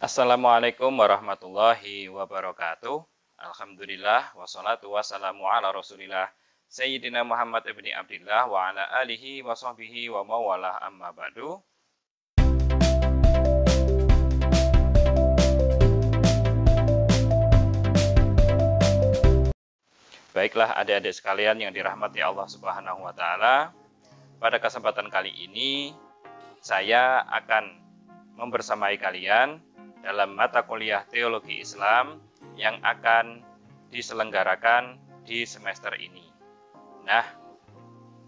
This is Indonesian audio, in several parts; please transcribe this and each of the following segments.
Assalamualaikum warahmatullahi wabarakatuh. Alhamdulillah wassalatu wassalamu ala Rasulillah Sayyidina Muhammad ibni Abdillah wa ala alihi wa sahbihi wa mawalah amma ba'du. Baiklah adik-adik sekalian yang dirahmati Allah Subhanahu wa taala. Pada kesempatan kali ini saya akan membersamai kalian dalam mata kuliah Teologi Islam yang akan diselenggarakan di semester ini. Nah,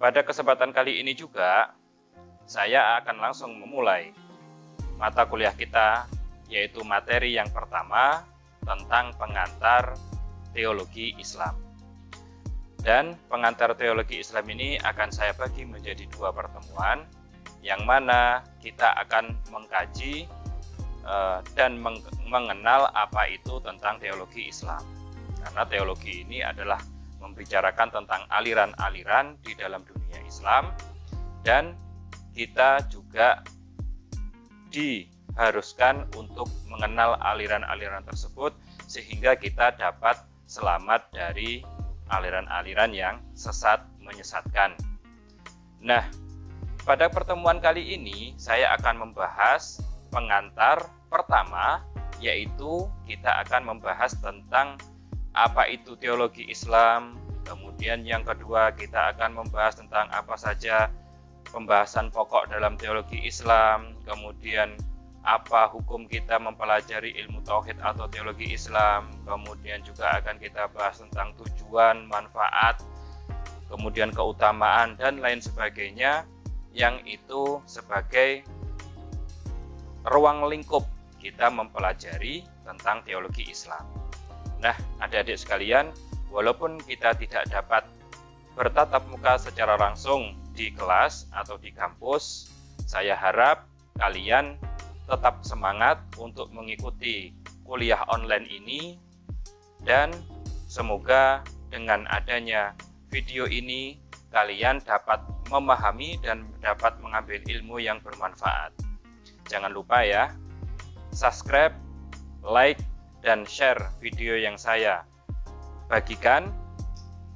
pada kesempatan kali ini juga saya akan langsung memulai mata kuliah kita, yaitu materi yang pertama tentang pengantar teologi Islam. Dan pengantar teologi Islam ini akan saya bagi menjadi dua pertemuan, yang mana kita akan mengkaji dan mengenal apa itu tentang teologi Islam. Karena teologi ini adalah membicarakan tentang aliran-aliran di dalam dunia Islam, dan kita juga diharuskan untuk mengenal aliran-aliran tersebut sehingga kita dapat selamat dari aliran-aliran yang sesat menyesatkan. Nah, pada pertemuan kali ini saya akan membahas pengantar pertama, yaitu kita akan membahas tentang apa itu teologi Islam. Kemudian yang kedua kita akan membahas tentang apa saja pembahasan pokok dalam teologi Islam. Kemudian apa hukum kita mempelajari ilmu tauhid atau teologi Islam. Kemudian juga akan kita bahas tentang tujuan, manfaat, kemudian keutamaan dan lain sebagainya, yang itu sebagai ruang lingkup kita mempelajari tentang teologi Islam. Nah, adik-adik sekalian, walaupun kita tidak dapat bertatap muka secara langsung di kelas atau di kampus, saya harap kalian tetap semangat untuk mengikuti kuliah online ini, dan semoga dengan adanya video ini kalian dapat memahami dan dapat mengambil ilmu yang bermanfaat. Jangan lupa ya, subscribe, like, dan share video yang saya bagikan.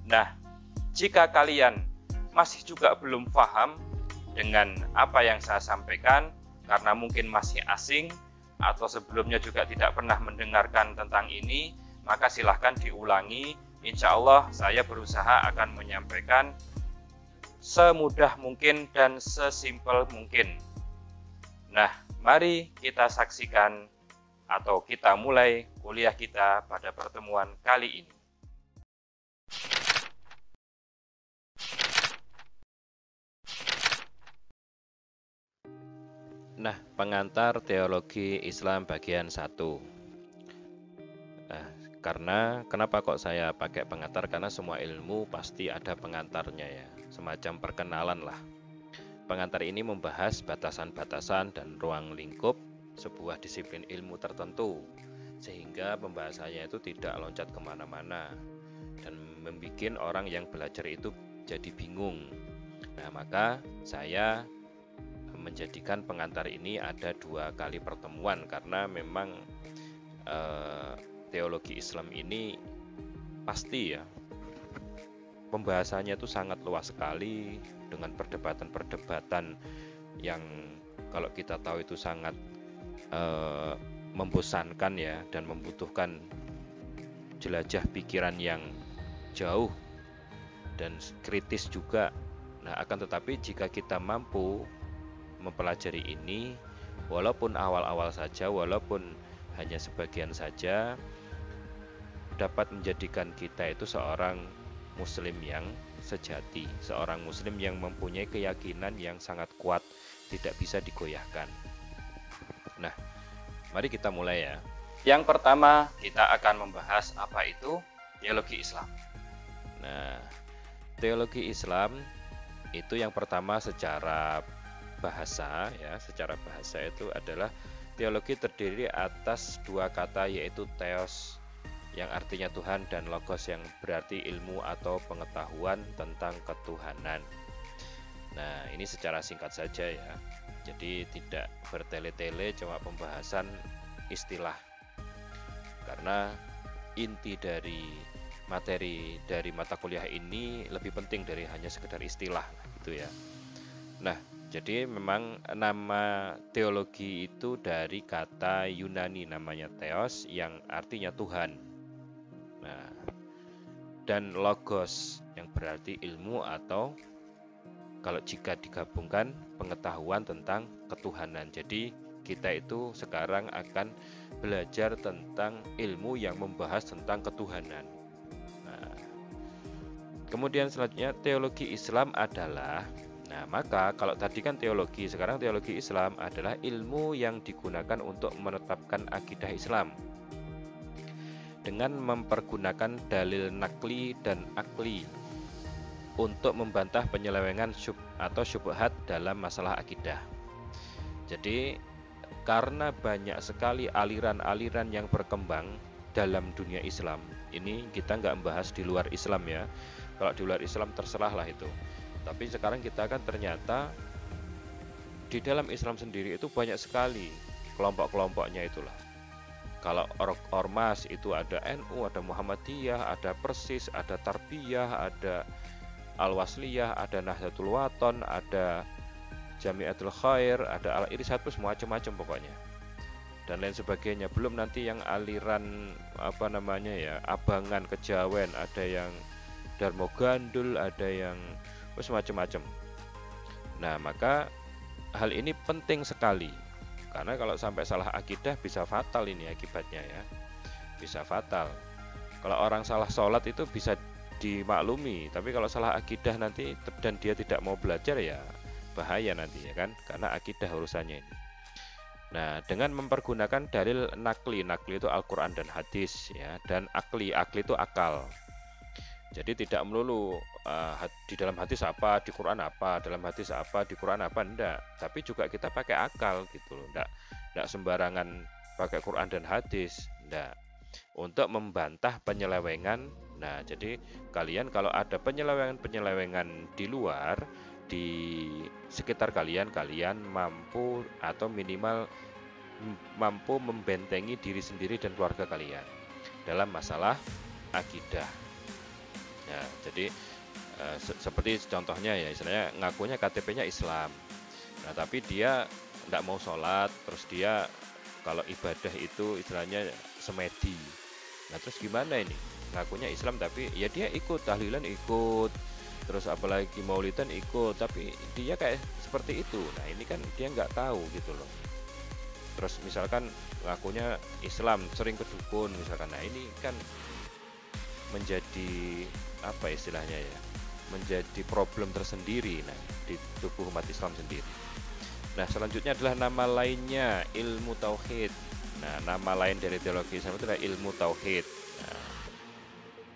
Nah, jika kalian masih juga belum paham dengan apa yang saya sampaikan, karena mungkin masih asing atau sebelumnya juga tidak pernah mendengarkan tentang ini, maka silahkan diulangi. Insya Allah saya berusaha akan menyampaikan semudah mungkin dan sesimpel mungkin. Nah, mari kita saksikan atau kita mulai kuliah kita pada pertemuan kali ini. Nah, pengantar teologi Islam bagian 1. Nah, kenapa kok saya pakai pengantar? Karena semua ilmu pasti ada pengantarnya ya, semacam perkenalan lah. Pengantar ini membahas batasan-batasan dan ruang lingkup sebuah disiplin ilmu tertentu, sehingga pembahasannya itu tidak loncat kemana-mana dan membuat orang yang belajar itu jadi bingung. Nah, maka saya menjadikan pengantar ini ada 2 kali pertemuan, karena memang teologi Islam ini pasti ya pembahasannya itu sangat luas sekali, dengan perdebatan-perdebatan yang kalau kita tahu itu sangat membosankan ya, dan membutuhkan jelajah pikiran yang jauh dan kritis juga. Nah, akan tetapi jika kita mampu mempelajari ini, walaupun awal-awal saja, walaupun hanya sebagian saja, dapat menjadikan kita itu seorang muslim yang sejati, seorang muslim yang mempunyai keyakinan yang sangat kuat, tidak bisa digoyahkan. Nah, mari kita mulai ya. Yang pertama, kita akan membahas apa itu teologi Islam. Nah, teologi Islam itu yang pertama secara bahasa ya, secara bahasa itu adalah teologi terdiri atas 2 kata, yaitu theos yang artinya Tuhan dan logos yang berarti ilmu atau pengetahuan tentang ketuhanan. Nah, ini secara singkat saja ya. Jadi tidak bertele-tele, cuma pembahasan istilah. Karena inti dari materi dari mata kuliah ini lebih penting dari hanya sekedar istilah gitu ya. Nah, jadi memang nama teologi itu dari kata Yunani namanya theos yang artinya Tuhan. Nah, dan logos yang berarti ilmu atau kalau jika digabungkan pengetahuan tentang ketuhanan. Jadi kita itu sekarang akan belajar tentang ilmu yang membahas tentang ketuhanan. Nah, kemudian selanjutnya teologi Islam adalah, nah maka kalau tadi kan teologi, sekarang teologi Islam adalah ilmu yang digunakan untuk menetapkan akidah Islam dengan mempergunakan dalil nakli dan akli untuk membantah penyelewengan atau syubhat dalam masalah akidah. Jadi karena banyak sekali aliran-aliran yang berkembang dalam dunia Islam, ini kita nggak membahas di luar Islam ya. Kalau di luar Islam terserah lah itu. Tapi sekarang kita kan ternyata di dalam Islam sendiri itu banyak sekali kelompok-kelompoknya itulah. Kalau ormas itu ada NU, ada Muhammadiyah, ada Persis, ada Tarbiyah, ada Al-Wasliyah, ada Nahdlatul Wathon, ada Jamiatul Khair, ada Al-Irsyad, macam-macam pokoknya. Dan lain sebagainya. Belum nanti yang aliran Abangan, Kejawen, ada yang Darmo Gandul, ada yang macam-macam. Nah, maka hal ini penting sekali. Karena kalau sampai salah akidah bisa fatal ini akibatnya ya. Bisa fatal. Kalau orang salah sholat itu bisa dimaklumi, tapi kalau salah akidah nanti dan dia tidak mau belajar ya bahaya nanti ya kan, karena akidah urusannya ini. Nah, dengan mempergunakan dalil nakli itu Al-Quran dan hadis ya, dan akli itu akal. Jadi tidak melulu di dalam hadis apa, di Quran apa, dalam hadis apa, di Quran apa, enggak. Tapi juga kita pakai akal gitu loh, enggak sembarangan pakai Quran dan hadis, enggak. Untuk membantah penyelewengan. Nah, jadi kalian kalau ada penyelewengan di luar, di sekitar kalian mampu atau minimal mampu membentengi diri sendiri dan keluarga kalian dalam masalah akidah. Ya, jadi seperti contohnya ya, istilahnya ngakunya KTP-nya Islam. Nah, tapi dia tidak mau sholat, terus dia kalau ibadah itu istilahnya semedi. Nah, terus gimana ini? Ngakunya Islam tapi ya dia ikut tahlilan, ikut, terus apalagi maulidan ikut, tapi dia kayak seperti itu. Nah, ini kan dia nggak tahu gitu loh. Terus misalkan ngakunya Islam, sering ke dukun misalkan. Nah, ini kan menjadi apa istilahnya ya, menjadi problem tersendiri di tubuh umat Islam sendiri. Nah, selanjutnya adalah nama lainnya ilmu tauhid. Nah, nama lain dari teologi Islam itu adalah ilmu tauhid. Nah,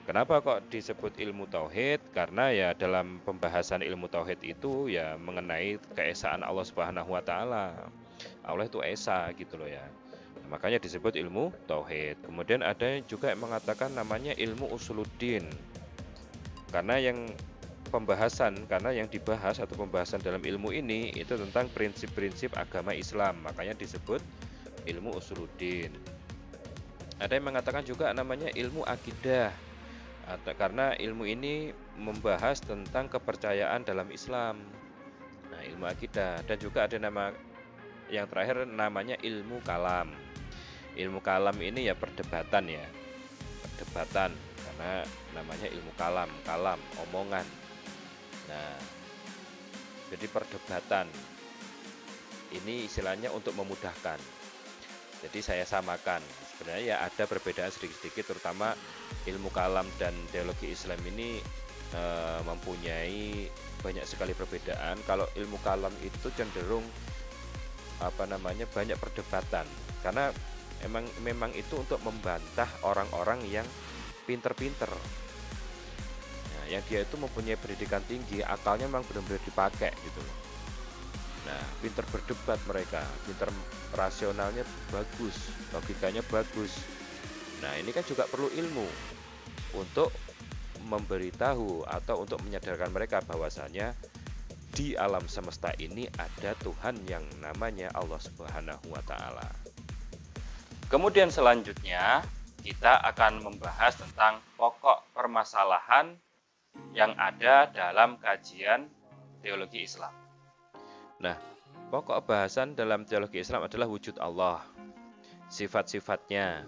kenapa kok disebut ilmu tauhid? Karena ya dalam pembahasan ilmu tauhid itu ya mengenai keesaan Allah Subhanahu wa taala. Allah itu esa gitu loh ya. Nah, makanya disebut ilmu tauhid. Kemudian ada juga yang mengatakan namanya ilmu usuluddin. Karena yang dibahas atau pembahasan dalam ilmu ini itu tentang prinsip-prinsip agama Islam, makanya disebut ilmu usuluddin. Ada yang mengatakan juga namanya ilmu akidah, karena ilmu ini membahas tentang kepercayaan dalam Islam. Nah, ilmu akidah. Dan juga ada nama yang terakhir namanya ilmu kalam. Ilmu kalam ini ya perdebatan ya, perdebatan, karena namanya ilmu kalam, omongan. Nah, jadi perdebatan ini istilahnya untuk memudahkan. Jadi saya samakan. Sebenarnya ya ada perbedaan sedikit-sedikit, terutama ilmu kalam dan teologi Islam ini mempunyai banyak sekali perbedaan. Kalau ilmu kalam itu cenderung banyak perdebatan, karena memang itu untuk membantah orang-orang yang pinter-pinter. Yang dia itu mempunyai pendidikan tinggi, akalnya memang benar-benar dipakai gitu loh. Nah, pinter berdebat mereka, pinter rasionalnya bagus, logikanya bagus. Nah, ini kan juga perlu ilmu untuk memberitahu atau untuk menyadarkan mereka bahwasanya di alam semesta ini ada Tuhan yang namanya Allah Subhanahu wa taala. Kemudian selanjutnya kita akan membahas tentang pokok permasalahan yang ada dalam kajian teologi Islam. Nah, pokok bahasan dalam teologi Islam adalah wujud Allah, sifat-sifatnya,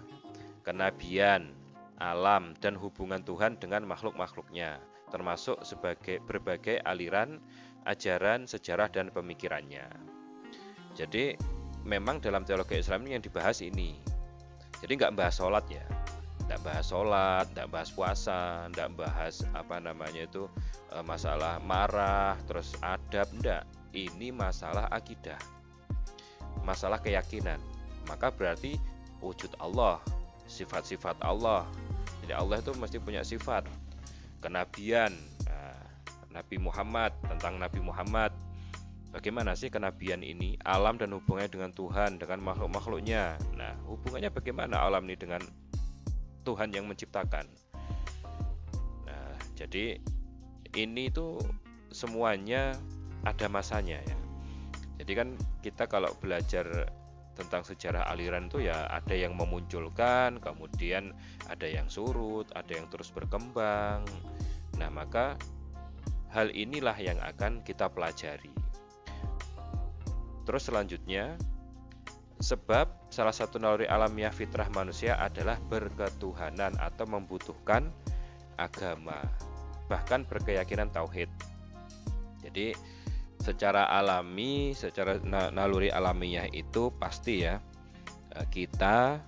kenabian, alam, dan hubungan Tuhan dengan makhluk-makhluknya, termasuk sebagai berbagai aliran, ajaran, sejarah, dan pemikirannya. Jadi, memang dalam teologi Islam ini yang dibahas ini. Jadi nggak bahas sholat ya, nggak bahas sholat, nggak bahas puasa, nggak bahas masalah marah, terus adab, enggak. Ini masalah akidah, masalah keyakinan. Maka berarti wujud Allah, sifat-sifat Allah. Jadi Allah itu mesti punya sifat. Kenabian, Nabi Muhammad, tentang Nabi Muhammad. Bagaimana sih kenabian ini, alam dan hubungannya dengan Tuhan, dengan makhluk-makhluknya. Nah, hubungannya bagaimana alam ini dengan Tuhan yang menciptakan. Nah, jadi ini tuh semuanya ada masanya ya. Jadi kan kita kalau belajar tentang sejarah aliran itu ya ada yang memunculkan, kemudian ada yang surut, ada yang terus berkembang. Nah, maka hal inilah yang akan kita pelajari. Terus selanjutnya, sebab salah satu naluri alamiah fitrah manusia adalah berketuhanan atau membutuhkan agama, bahkan berkeyakinan tauhid. Jadi secara alami, secara naluri alamiah itu pasti ya, kita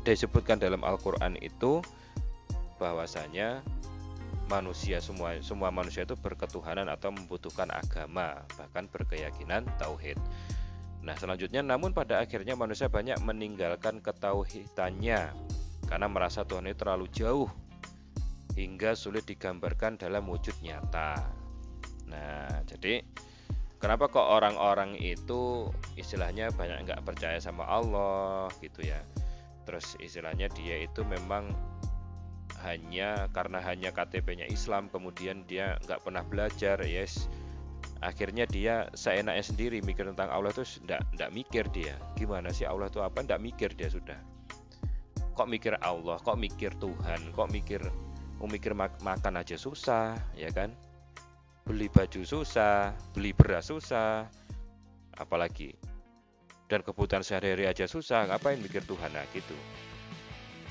disebutkan dalam Al-Quran itu bahwasanya manusia semua manusia itu berketuhanan atau membutuhkan agama, bahkan berkeyakinan tauhid. Nah, selanjutnya, namun pada akhirnya manusia banyak meninggalkan ketauhidannya karena merasa Tuhan itu terlalu jauh hingga sulit digambarkan dalam wujud nyata. Nah, jadi kenapa kok orang-orang itu istilahnya banyak nggak percaya sama Allah gitu ya. Terus istilahnya dia itu memang karena hanya KTP-nya Islam, kemudian dia nggak pernah belajar, akhirnya dia seenaknya sendiri mikir tentang Allah itu nggak mikir dia. Gimana sih Allah itu apa? Nggak mikir dia sudah. Kok mikir Allah? Kok mikir Tuhan? Kok mikir makan aja susah, ya kan? Beli baju susah, beli beras susah, apalagi. Dan kebutuhan sehari-hari aja susah, ngapain mikir Tuhan? Nah, gitu.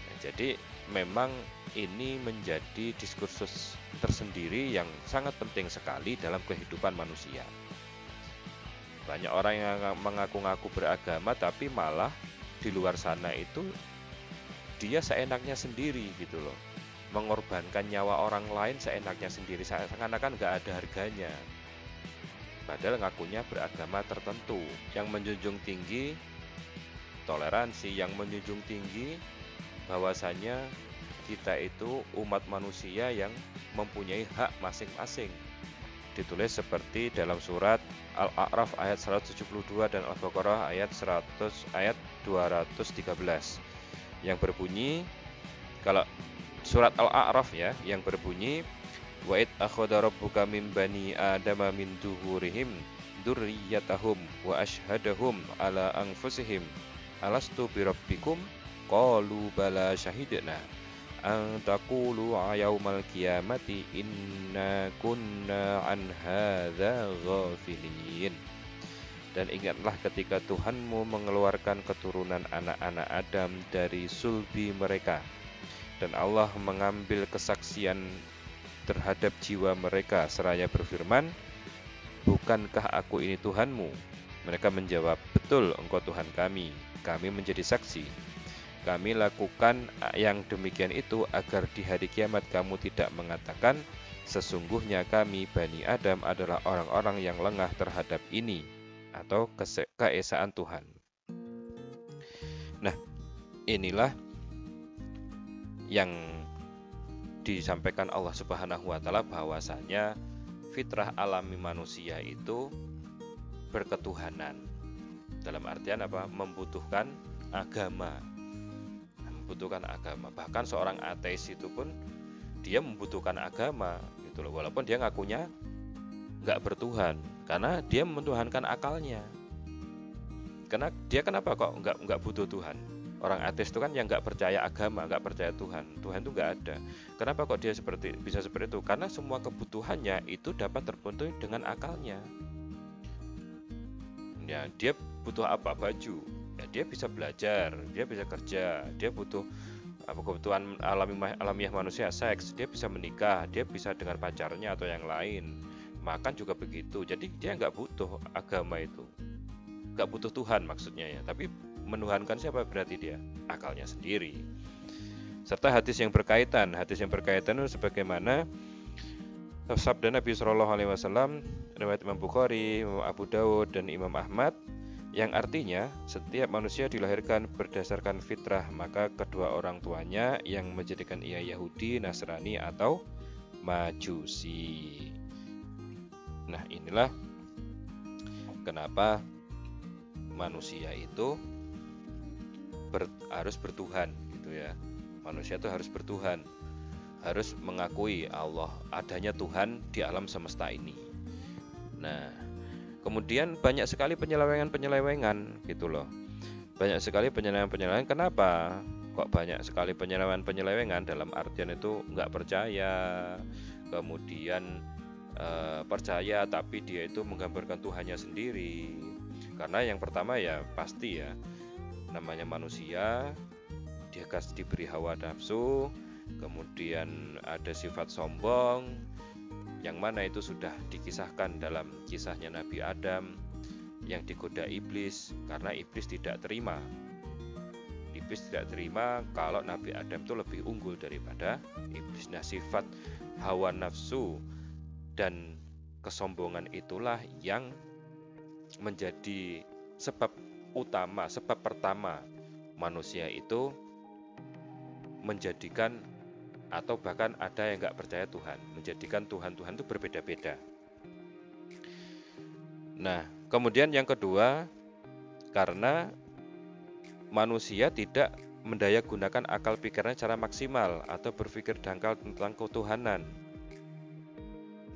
Nah, jadi memang ini menjadi diskursus tersendiri yang sangat penting sekali dalam kehidupan manusia. Banyak orang yang mengaku-ngaku beragama tapi malah di luar sana itu dia seenaknya sendiri gitu loh. Mengorbankan nyawa orang lain seenaknya sendiri, seakan-akan nggak ada harganya. Padahal ngakunya beragama tertentu yang menjunjung tinggi toleransi, yang menjunjung tinggi bahwasanya kita itu umat manusia yang mempunyai hak masing-masing. Ditulis seperti dalam surat Al-A'raf ayat 172 dan Al-Baqarah ayat 213 yang berbunyi, kalau surat Al-A'raf ya, yang berbunyi wa id akhadha rabbuka min bani adama min duhurihim dzurriyyatahum wa ashhadahum ala anfusihim alastu birabbikum qalu bala syahidna an taqulu yaumal qiyamati inna kunna an hadza ghafilin. Dan ingatlah ketika Tuhanmu mengeluarkan keturunan anak-anak Adam dari sulbi mereka, dan Allah mengambil kesaksian terhadap jiwa mereka seraya berfirman, bukankah aku ini Tuhanmu? Mereka menjawab, betul, engkau Tuhan kami menjadi saksi. Kami lakukan yang demikian itu agar di hari kiamat kamu tidak mengatakan, sesungguhnya kami Bani Adam adalah orang-orang yang lengah terhadap ini, atau keesaan Tuhan. Nah, inilah yang disampaikan Allah Subhanahu wa Ta'ala, bahwasanya fitrah alami manusia itu berketuhanan. Dalam artian apa? Membutuhkan agama. Bahkan seorang ateis itu pun dia membutuhkan agama gitu loh, walaupun dia ngakunya nggak bertuhan, karena dia mentuhankan akalnya. Karena dia kenapa kok nggak butuh Tuhan? Orang ateis itu kan yang nggak percaya agama, nggak percaya Tuhan. Tuhan itu nggak ada. Kenapa kok dia bisa seperti itu? Karena semua kebutuhannya itu dapat terpenuhi dengan akalnya. Ya, dia butuh apa? Baju. Ya, dia bisa belajar, dia bisa kerja, dia butuh kebutuhan alamiah manusia, seks, dia bisa menikah, dia bisa dengan pacarnya atau yang lain. Makan juga begitu. Jadi dia nggak butuh agama itu. Nggak butuh Tuhan maksudnya ya, tapi menuhankan siapa berarti dia? Akalnya sendiri. Serta hadis yang berkaitan itu sebagaimana sabda Nabi Shallallahu Alaihi Wasallam riwayat Imam Bukhari, Imam Abu Dawud dan Imam Ahmad, yang artinya setiap manusia dilahirkan berdasarkan fitrah, maka kedua orang tuanya yang menjadikan ia Yahudi, Nasrani atau Majusi. Nah, inilah kenapa manusia itu harus bertuhan gitu ya. Manusia itu harus bertuhan, harus mengakui Allah, adanya Tuhan di alam semesta ini. Nah, kemudian banyak sekali penyelewengan gitu loh. Banyak sekali penyelewengan. Kenapa? Kok banyak sekali penyelewengan dalam artian itu nggak percaya, kemudian percaya tapi dia itu menggambarkan Tuhannya sendiri. Karena yang pertama ya pasti ya, namanya manusia, dia diberi hawa nafsu, kemudian ada sifat sombong, yang mana itu sudah dikisahkan dalam kisahnya Nabi Adam yang digoda iblis, karena iblis tidak terima kalau Nabi Adam itu lebih unggul daripada iblis. Nah, sifat hawa nafsu dan kesombongan itulah yang menjadi sebab pertama manusia itu menjadikan, atau bahkan ada yang nggak percaya Tuhan, menjadikan Tuhan itu berbeda-beda. Nah, kemudian yang kedua, karena manusia tidak mendayagunakan akal pikirannya secara maksimal atau berpikir dangkal tentang ketuhanan.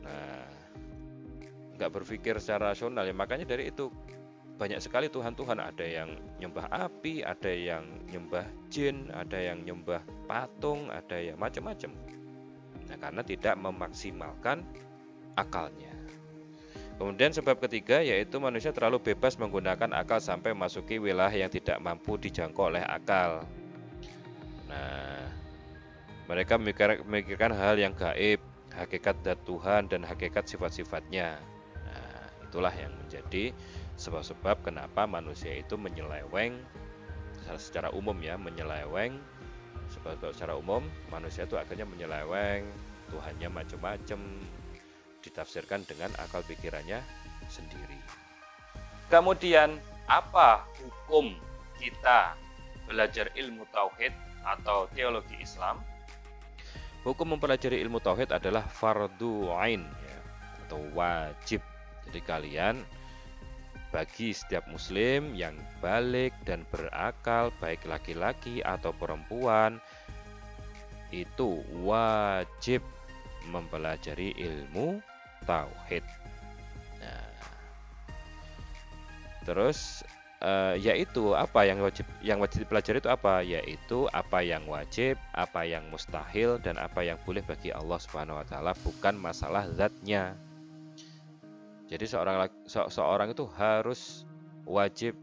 Nah, nggak berpikir secara rasional ya, makanya dari itu banyak sekali Tuhan-Tuhan, ada yang nyembah api, ada yang nyembah jin, ada yang nyembah patung, ada yang macam-macam. Nah, karena tidak memaksimalkan akalnya. Kemudian sebab ketiga yaitu manusia terlalu bebas menggunakan akal sampai memasuki wilayah yang tidak mampu dijangkau oleh akal. Nah, mereka memikirkan hal yang gaib, hakikat zat Tuhan dan hakikat sifat-sifatnya. Nah, itulah yang menjadi sebab-sebab kenapa manusia itu menyeleweng secara umum ya, sebab secara umum manusia itu akhirnya menyeleweng, Tuhannya macam-macam, ditafsirkan dengan akal pikirannya sendiri. Kemudian apa hukum kita belajar ilmu tauhid atau teologi Islam? Hukum mempelajari ilmu tauhid adalah fardu ain ya, atau wajib. Jadi kalian, bagi setiap muslim yang balik dan berakal, baik laki-laki atau perempuan, itu wajib mempelajari ilmu tauhid. Nah, terus yaitu apa yang wajib dipelajari itu apa? Yaitu apa yang wajib, apa yang mustahil, dan apa yang boleh bagi Allah Subhanahu wa taala, bukan masalah zatnya. Jadi seorang itu harus wajib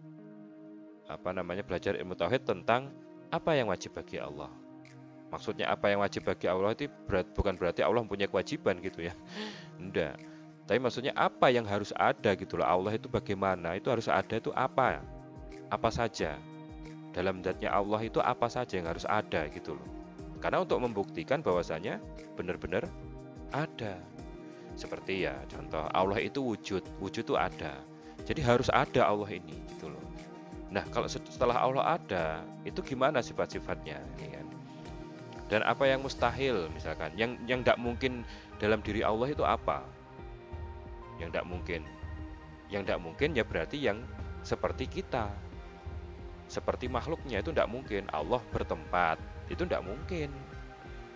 belajar ilmu tauhid tentang apa yang wajib bagi Allah. Maksudnya apa yang wajib bagi Allah itu bukan berarti Allah mempunyai kewajiban gitu ya. Enggak. Tapi maksudnya apa yang harus ada gitu loh. Allah itu bagaimana? Itu harus ada itu apa? Apa saja? Dalam zatnya Allah itu apa saja yang harus ada gitu loh. Karena untuk membuktikan bahwasanya benar-benar ada. Seperti ya contoh, Allah itu wujud itu ada. Jadi harus ada Allah ini gitu loh. Nah, kalau setelah Allah ada, itu gimana sifat-sifatnya ya kan? Dan apa yang mustahil misalkan, yang tidak mungkin dalam diri Allah itu apa? Yang tidak mungkin ya berarti yang seperti kita, seperti makhluknya itu tidak mungkin. Allah bertempat, itu tidak mungkin,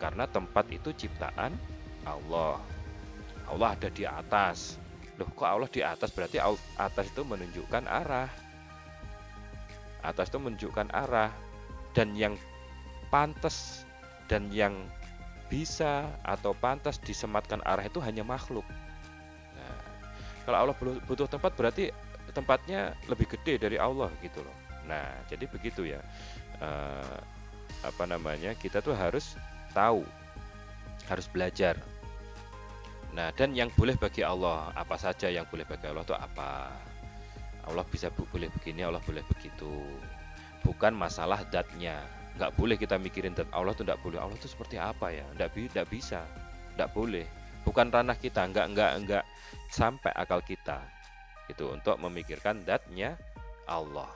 karena tempat itu ciptaan Allah. Allah ada di atas. Loh, kok Allah di atas? Berarti atas itu menunjukkan arah. Atas itu menunjukkan arah, dan yang pantas dan yang bisa atau pantas disematkan arah itu hanya makhluk. Nah, kalau Allah butuh tempat berarti tempatnya lebih gede dari Allah gitu loh. Nah, jadi begitu ya. Kita tuh harus tahu, harus belajar. Nah, dan yang boleh bagi Allah, apa saja yang boleh bagi Allah itu apa? Allah bisa boleh begini, Allah boleh begitu. Bukan masalah zatnya. Nggak boleh kita mikirin zat Allah itu nggak boleh. Allah itu seperti apa ya? Nggak bisa, nggak boleh. Bukan ranah kita, nggak sampai akal kita itu untuk memikirkan zatnya Allah.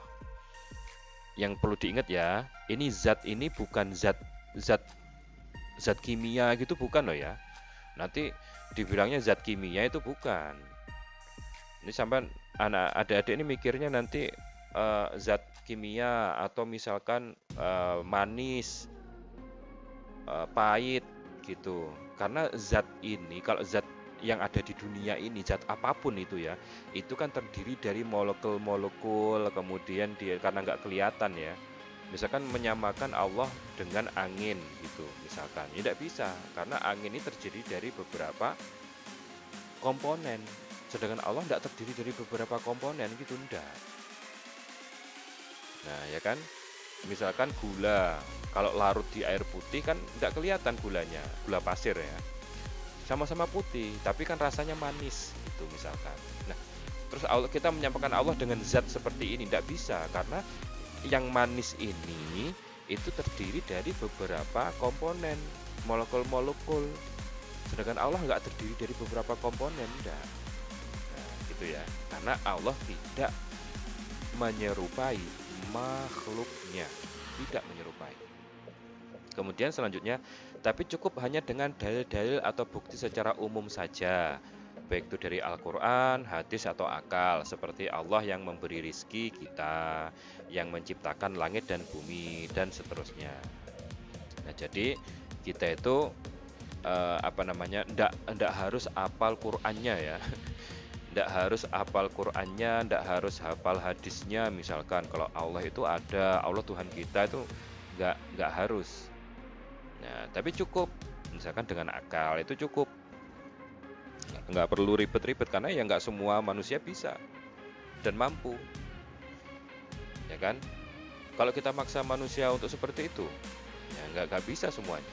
Yang perlu diingat ya, ini zat ini bukan zat kimia gitu, bukan loh ya. Nanti dibilangnya zat kimia itu bukan. Ini sampai adik-adik ini mikirnya nanti zat kimia atau misalkan manis, pahit gitu. Karena zat ini, kalau zat yang ada di dunia ini, zat apapun itu ya, itu kan terdiri dari molekul-molekul, kemudian dia karena nggak kelihatan ya. Misalkan menyamakan Allah dengan angin gitu, misalkan, ya tidak bisa, karena angin ini terdiri dari beberapa komponen, sedangkan Allah tidak terdiri dari beberapa komponen gitu, enggak. Nah ya kan, misalkan gula, kalau larut di air putih kan nggak kelihatan gulanya, gula pasir ya, sama-sama putih, tapi kan rasanya manis gitu misalkan. Nah, terus kita menyampaikan Allah dengan zat seperti ini tidak bisa, karena yang manis ini itu terdiri dari beberapa komponen, molekul-molekul, sedangkan Allah nggak terdiri dari beberapa komponen, enggak. Nah, gitu ya, karena Allah tidak menyerupai makhluknya, tidak menyerupai. Kemudian selanjutnya, tapi cukup hanya dengan dalil-dalil atau bukti secara umum saja, baik itu dari Al-Quran, hadis, atau akal, seperti Allah yang memberi rizki kita, yang menciptakan langit dan bumi, dan seterusnya. Nah, jadi kita itu ndak harus hafal Qurannya ya, ndak harus hafal Qurannya, ndak harus hafal hadisnya. Misalkan kalau Allah itu ada, Allah Tuhan kita itu nggak harus. Nah, tapi cukup, misalkan dengan akal itu cukup. Nggak perlu ribet-ribet, karena ya nggak semua manusia bisa dan mampu, ya kan? Kalau kita maksa manusia untuk seperti itu, ya nggak bisa semuanya.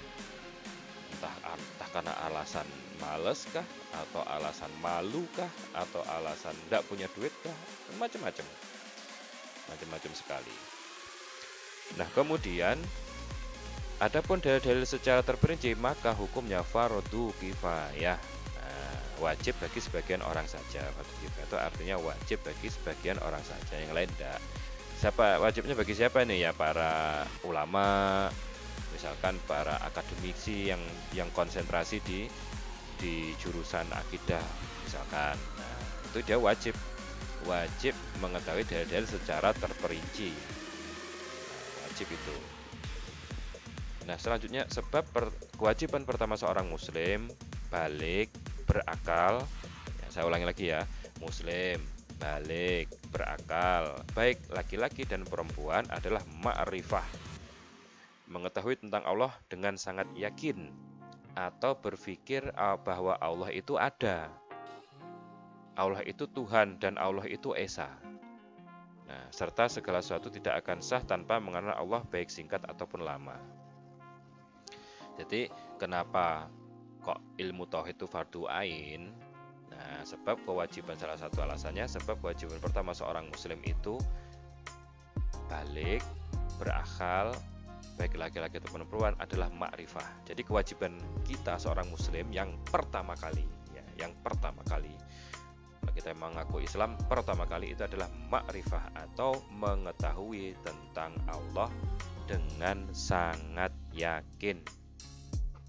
Entah karena alasan males kah, atau alasan malu kah, atau alasan nggak punya duit kah, macam-macam sekali. Nah, kemudian adapun dalil-dalil secara terperinci, maka hukumnya fardu kifayah. Wajib bagi sebagian orang saja. Fardu kifayah itu artinya wajib bagi sebagian orang saja, yang lain tidak. Siapa wajibnya, bagi siapa nih ya? Para ulama, misalkan para akademisi yang konsentrasi di jurusan akidah misalkan. Nah, itu dia wajib mengetahui dalil-dalil secara terperinci. Nah, wajib itu. Nah, selanjutnya sebab kewajiban pertama seorang muslim balik berakal, ya, saya ulangi lagi ya, muslim balik berakal, baik laki-laki dan perempuan, adalah ma'rifah, mengetahui tentang Allah dengan sangat yakin, atau berpikir bahwa Allah itu ada, Allah itu Tuhan, dan Allah itu Esa. Nah, serta segala sesuatu tidak akan sah tanpa mengenal Allah, baik singkat ataupun lama. Jadi kenapa kok ilmu tauhid itu fardu ain? Nah, sebab kewajiban, salah satu alasannya, sebab kewajiban pertama seorang muslim itu balik berakal, baik laki-laki ataupun perempuan, adalah ma'rifah. Jadi kewajiban kita seorang muslim yang pertama kali, kalau kita mengaku Islam, pertama kali itu adalah ma'rifah, atau mengetahui tentang Allah dengan sangat yakin.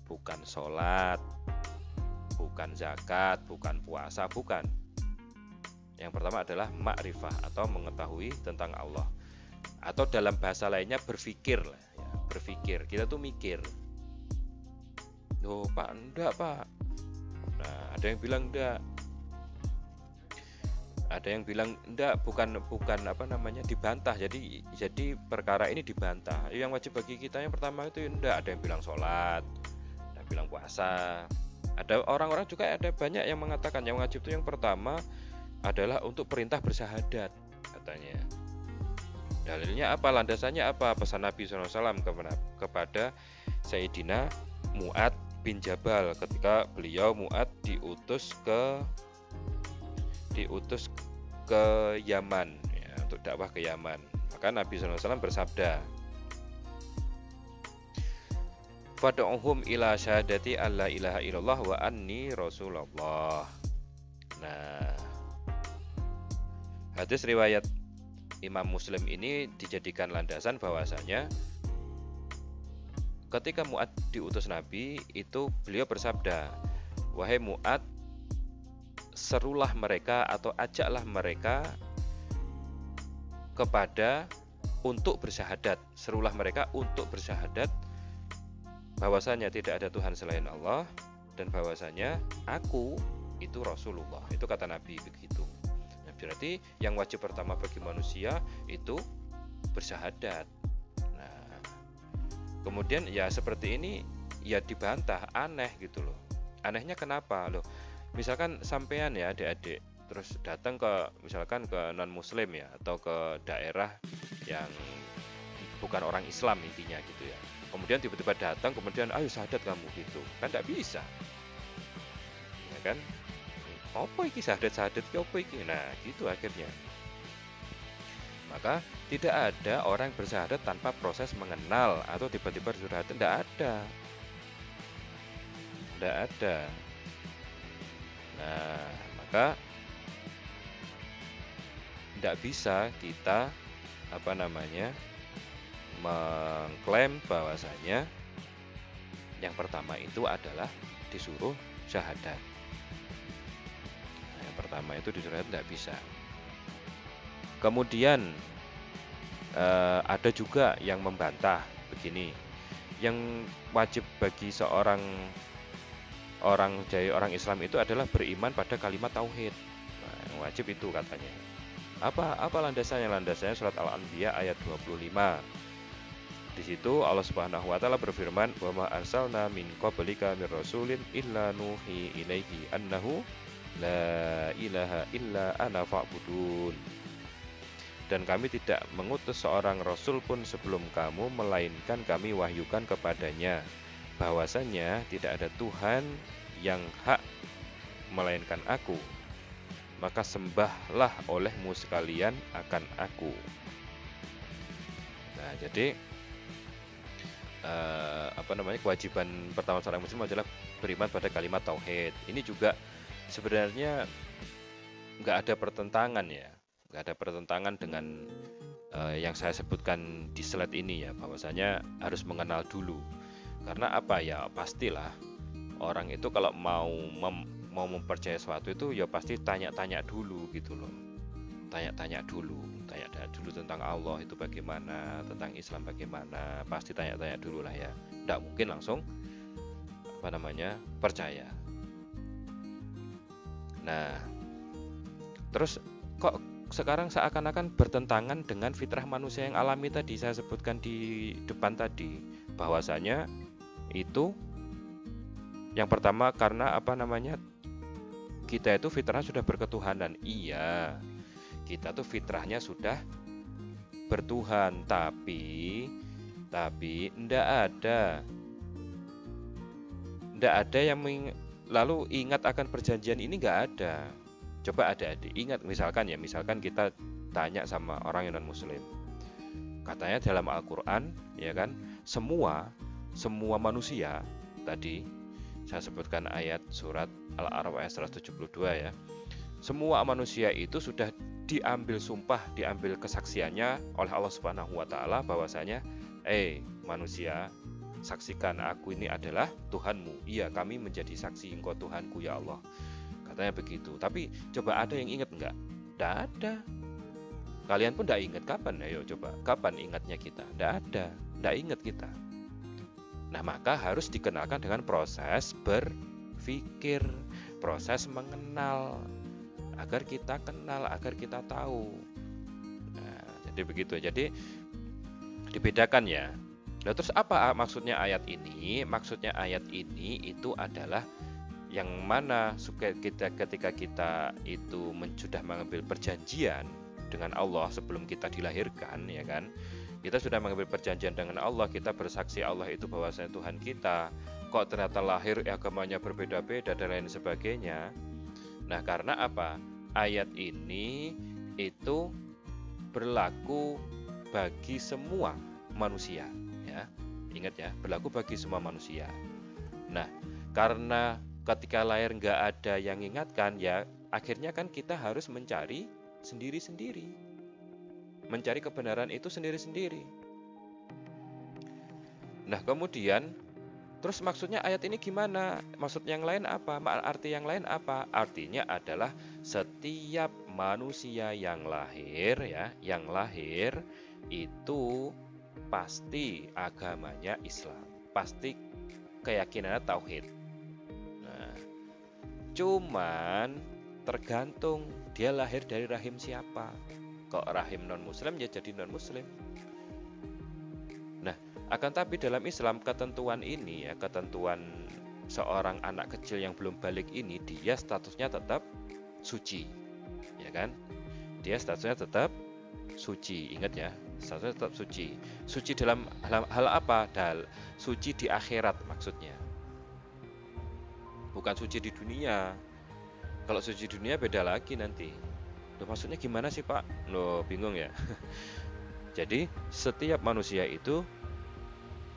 Bukan sholat, bukan zakat, bukan puasa, bukan. Yang pertama adalah ma'rifah, atau mengetahui tentang Allah. Atau dalam bahasa lainnya berpikir lah ya, berpikir. Kita tuh mikir. Loh Pak, enggak Pak. Nah, ada yang bilang enggak. Ada yang bilang enggak, bukan apa namanya, dibantah. Jadi perkara ini dibantah. Yang wajib bagi kita yang pertama itu enggak. Ada yang bilang sholat, ada yang bilang puasa. Ada orang-orang juga, ada banyak yang mengatakan yang wajib itu yang pertama adalah untuk perintah bersyahadat katanya. Dalilnya apa? Landasannya apa? Pesan Nabi SAW kepada Sayyidina Mu'ad bin Jabal ketika beliau Mu'ad diutus ke Yaman ya, untuk dakwah ke Yaman. Maka Nabi SAW bersabda, fad'uhum ila syahadati alla ilaha illallah wa anni rasulullah. Nah, hadis riwayat Imam Muslim ini dijadikan landasan bahwasanya ketika Mu'ad diutus Nabi itu beliau bersabda, wahai Mu'ad, serulah mereka atau ajaklah mereka kepada untuk bersyahadat. Serulah mereka untuk bersyahadat bahwasanya tidak ada Tuhan selain Allah dan bahwasanya aku itu Rasulullah. Itu kata Nabi begitu. Nah, berarti yang wajib pertama bagi manusia itu bersyahadat. Nah, kemudian ya seperti ini ya dibantah, aneh gitu loh. Anehnya kenapa loh? Misalkan sampean ya adik-adik terus datang ke misalkan ke non muslim ya atau ke daerah yang bukan orang Islam intinya gitu ya. Kemudian tiba-tiba datang kemudian ayo syahadat kamu gitu. Kan tidak bisa. Ya kan? Apa iki syahadat ki apa iki? Nah, gitu akhirnya. Maka tidak ada orang bersyahadat tanpa proses mengenal atau tiba-tiba bersyahadat, tidak ada. Tidak ada. Nah, maka tidak bisa kita mengklaim bahwasanya yang pertama itu adalah disuruh syahadat. Nah, yang pertama itu disuruh syahadat, tidak bisa. Kemudian ada juga yang membantah begini, yang wajib bagi seorang orang Islam itu adalah beriman pada kalimat tauhid. Nah, yang wajib itu katanya. Apa landasannya? Landasannya surat Al-Anbiya ayat 25. Di situ Allah Subhanahu wa taala berfirman, "Wa ma arsalna min qablika mir rasulin illa nuhi ilaihi annahu la ilaha illa ana fa'budun." Dan kami tidak mengutus seorang rasul pun sebelum kamu melainkan kami wahyukan kepadanya bahwasanya tidak ada Tuhan yang hak melainkan aku, maka sembahlah olehmu sekalian akan aku. Nah, jadi kewajiban pertama seorang muslim adalah beriman pada kalimat tauhid. Ini juga sebenarnya nggak ada pertentangan ya, nggak ada pertentangan dengan yang saya sebutkan di slide ini ya, bahwasanya harus mengenal dulu. Karena apa ya, pastilah orang itu kalau mau mempercayai sesuatu itu ya pasti tanya-tanya dulu gitu loh. Tanya-tanya dulu tentang Allah itu bagaimana, tentang Islam bagaimana, pasti tanya-tanya dulu lah ya. Tidak mungkin langsung percaya. Nah, terus kok sekarang seakan-akan bertentangan dengan fitrah manusia yang alami tadi saya sebutkan di depan tadi, bahwasanya itu yang pertama karena kita itu fitrah sudah berketuhanan. Iya, kita tuh fitrahnya sudah bertuhan, tapi ndak ada yang lalu ingat akan perjanjian ini, nggak ada. Coba adik-adik ingat, misalkan kita tanya sama orang yang non muslim, katanya dalam Al-Quran ya kan, semua manusia, tadi saya sebutkan ayat surat Al-A'raf ayat 172 ya, semua manusia itu sudah diambil sumpah, diambil kesaksiannya oleh Allah Subhanahu wa taala bahwasanya manusia, saksikan aku ini adalah Tuhanmu. Iya, kami menjadi saksi engkau Tuhanku ya Allah, katanya begitu. Tapi coba ada yang ingat enggak? Tidak ada. Kalian pun tidak ingat. Kapan? Ayo coba, kapan ingatnya kita? Tidak ada, tidak ingat kita. Nah, maka harus dikenalkan dengan proses berpikir, proses mengenal agar kita kenal, agar kita tahu. Nah, jadi begitu. Jadi dibedakan ya. Nah, terus apa maksudnya ayat ini? Maksudnya ayat ini itu adalah yang mana ketika kita itu sudah mengambil perjanjian dengan Allah sebelum kita dilahirkan, ya kan? Kita sudah mengambil perjanjian dengan Allah, kita bersaksi Allah itu bahwasanya Tuhan kita. Kok ternyata lahir agamanya berbeda-beda dan lain sebagainya. Nah, karena apa? Ayat ini itu berlaku bagi semua manusia, ya. Ingat ya, berlaku bagi semua manusia. Nah, karena ketika lahir nggak ada yang ingatkan, ya akhirnya kan kita harus mencari sendiri-sendiri, mencari kebenaran itu sendiri-sendiri. Nah, kemudian terus maksudnya ayat ini gimana? Maksud yang lain apa? Arti yang lain apa? Artinya adalah setiap manusia yang lahir, ya, yang lahir itu pasti agamanya Islam, pasti keyakinannya tauhid. Nah, cuman tergantung dia lahir dari rahim siapa. Kok rahim non-muslim, ya jadi non-muslim. Nah, akan tapi dalam Islam ketentuan ini, ya, ketentuan seorang anak kecil yang belum balik ini, dia statusnya tetap suci, ya kan? Dia statusnya tetap suci, ingat ya, statusnya tetap suci. Suci dalam hal apa? Suci di akhirat maksudnya, bukan suci di dunia. Kalau suci di dunia beda lagi nanti. Loh, maksudnya gimana sih Pak? Loh, bingung ya. Jadi setiap manusia itu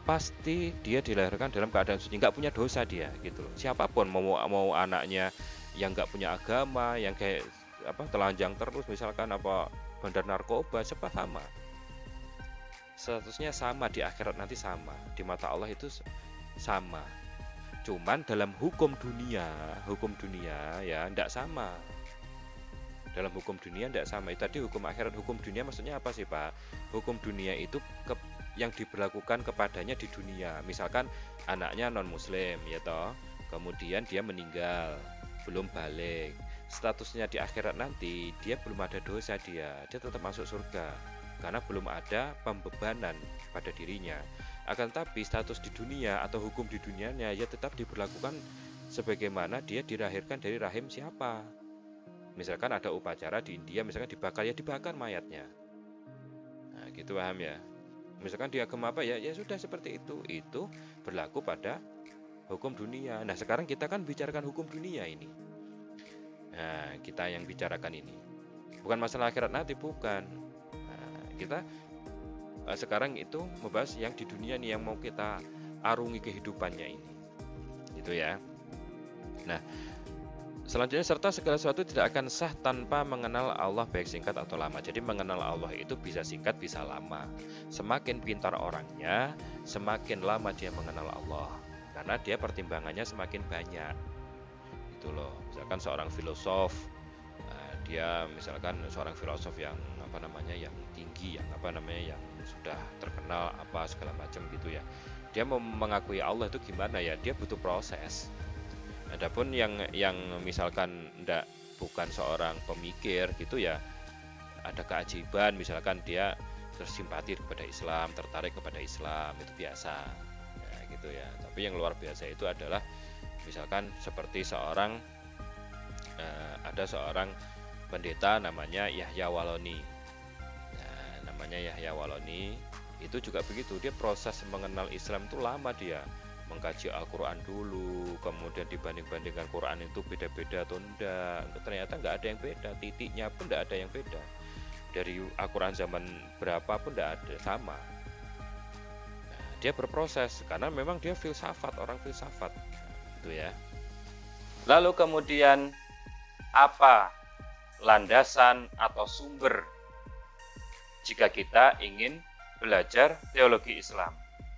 pasti dia dilahirkan dalam keadaan suci, nggak punya dosa dia, gitu loh. Siapapun, mau anaknya yang nggak punya agama, yang kayak telanjang terus, misalkan bandar narkoba, sama. Statusnya sama di akhirat nanti, sama di mata Allah itu sama. Cuman dalam hukum dunia ya tidak sama. Dalam hukum dunia tidak sama. Itu tadi hukum akhirat. Hukum dunia maksudnya apa sih Pak? Hukum dunia itu yang diberlakukan kepadanya di dunia. Misalkan anaknya non muslim, ya toh, kemudian dia meninggal, belum balik, statusnya di akhirat nanti dia belum ada dosa, dia tetap masuk surga karena belum ada pembebanan pada dirinya. Akan tapi status di dunia atau hukum di dunianya ya tetap diberlakukan sebagaimana dia dilahirkan dari rahim siapa. Misalkan ada upacara di India, misalkan dibakar, ya dibakar mayatnya. Nah, gitu, paham ya? Misalkan di agama apa, ya sudah seperti itu. Itu berlaku pada hukum dunia. Nah, sekarang kita kan bicarakan hukum dunia ini. Nah, kita yang bicarakan ini bukan masalah akhirat nanti, bukan. Nah, kita sekarang itu membahas yang di dunia nih, yang mau kita arungi kehidupannya ini, gitu ya. Nah, selanjutnya, serta segala sesuatu tidak akan sah tanpa mengenal Allah, baik singkat atau lama. Jadi mengenal Allah itu bisa singkat, bisa lama. Semakin pintar orangnya, semakin lama dia mengenal Allah, karena dia pertimbangannya semakin banyak. Itu loh. Misalkan seorang filosof, dia misalkan seorang filosof yang yang tinggi, yang sudah terkenal segala macam gitu ya. Dia mau mengakui Allah itu gimana ya? Dia butuh proses. Adapun yang misalkan bukan seorang pemikir gitu ya, ada keajaiban, misalkan dia tersimpati kepada Islam, tertarik kepada Islam, itu biasa. Nah, gitu ya. Tapi yang luar biasa itu adalah misalkan seperti ada seorang pendeta namanya Yahya Waloni. Nah, namanya Yahya Waloni itu juga begitu, dia proses mengenal Islam itu lama, dia mengkaji Al-Quran dulu, kemudian dibanding-bandingkan Quran itu beda-beda atau enggak. Ternyata nggak ada yang beda, titiknya pun nggak ada yang beda. Dari Al-Quran zaman berapa pun nggak ada, sama. Nah, dia berproses karena memang dia orang filsafat, gitu ya. Lalu kemudian apa landasan atau sumber jika kita ingin belajar teologi Islam?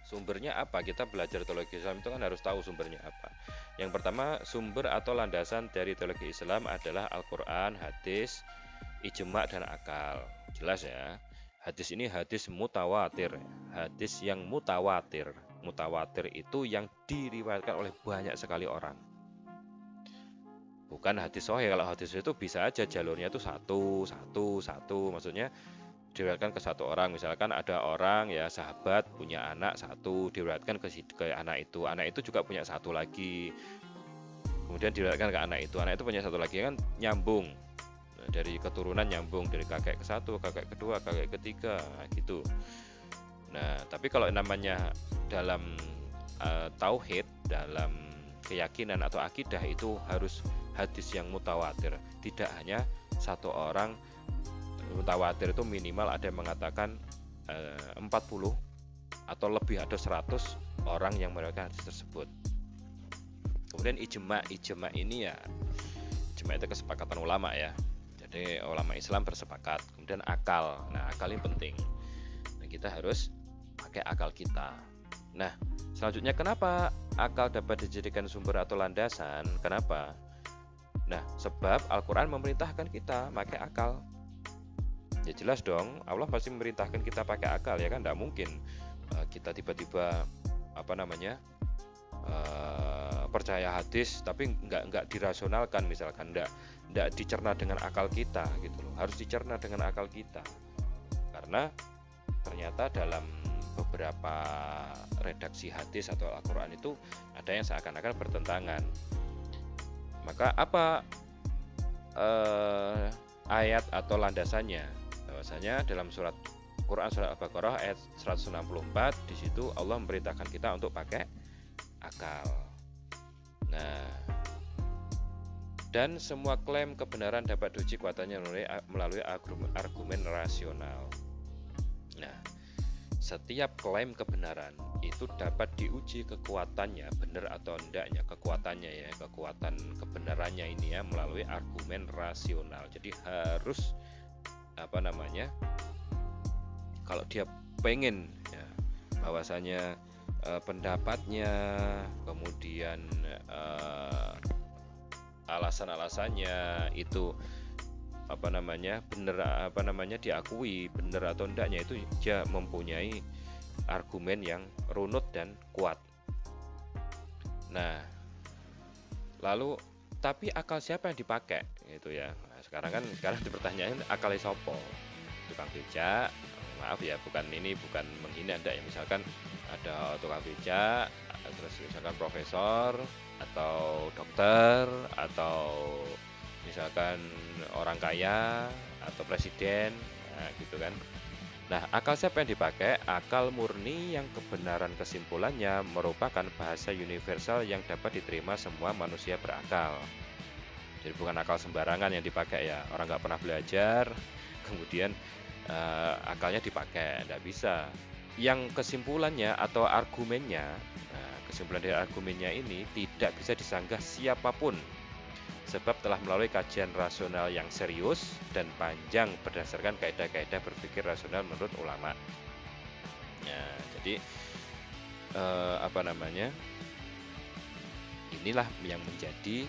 Sumbernya apa? Kita belajar teologi Islam itu kan harus tahu sumbernya apa. Yang pertama, sumber atau landasan dari teologi Islam adalah Al-Quran, hadis, ijma' dan akal. Jelas ya. Hadis ini hadis mutawatir. Hadis yang mutawatir. Mutawatir itu yang diriwayatkan oleh banyak sekali orang. bukan hadis sahih. Kalau hadis sahih itu bisa aja jalurnya itu satu, maksudnya diriwayatkan ke satu orang. Misalkan ada orang ya sahabat punya anak satu, diriwayatkan ke anak itu juga punya satu lagi, kemudian diriwayatkan ke anak itu punya satu lagi, kan nyambung. Nah, dari keturunan nyambung dari kakek ke satu, kakek kedua, kakek ketiga, nah, gitu. Nah, tapi kalau namanya dalam tauhid, dalam keyakinan atau akidah, itu harus hadis yang mutawatir, tidak hanya satu orang. Mutawatir itu minimal ada yang mengatakan 40 atau lebih, ada 100 orang yang meriwayatkan hadis tersebut. Kemudian ijma ini ya, ijma itu kesepakatan ulama ya. Jadi ulama Islam bersepakat. Kemudian akal. Nah, akal ini penting. Nah, kita harus pakai akal kita. Nah, selanjutnya kenapa akal dapat dijadikan sumber atau landasan? Kenapa? Nah, sebab Al-Quran memerintahkan kita pakai akal. Ya jelas dong, Allah pasti memerintahkan kita pakai akal, ya kan? Tidak mungkin kita tiba-tiba percaya hadis tapi nggak dirasionalkan, misalkan nggak dicerna dengan akal kita gitu loh. Harus dicerna dengan akal kita, karena ternyata dalam beberapa redaksi hadis atau Al-Quran itu ada yang seakan-akan bertentangan. Maka apa ayat atau landasannya? Bahwasanya dalam surat Quran surat Al-Baqarah ayat 164, di situ Allah memerintahkan kita untuk pakai akal. Nah, dan semua klaim kebenaran dapat diuji kuatannya melalui argumen rasional. Nah, setiap klaim kebenaran itu dapat diuji kekuatannya, benar atau enggaknya, kekuatannya ya, kekuatan kebenarannya ini ya, melalui argumen rasional. Jadi harus kalau dia pengen ya, bahwasanya pendapatnya, kemudian alasan-alasannya itu benar, diakui benar atau enggaknya, itu dia mempunyai argumen yang runut dan kuat. Nah, lalu tapi akal siapa yang dipakai gitu ya. Nah, sekarang pertanyaan akalnya sopo? Tukang becak, maaf ya, bukan menghina enggak ya. Misalkan ada tukang becak, terus misalkan profesor atau dokter, atau misalkan orang kaya atau presiden, nah gitu kan. Nah, akal siapa yang dipakai? Akal murni yang kebenaran kesimpulannya merupakan bahasa universal yang dapat diterima semua manusia berakal. Jadi bukan akal sembarangan yang dipakai ya, orang nggak pernah belajar kemudian akalnya dipakai, nggak bisa. Yang kesimpulannya atau argumennya, kesimpulan dari argumennya ini tidak bisa disanggah siapapun, sebab telah melalui kajian rasional yang serius dan panjang berdasarkan kaidah-kaidah berpikir rasional menurut ulama. Nah, jadi inilah yang menjadi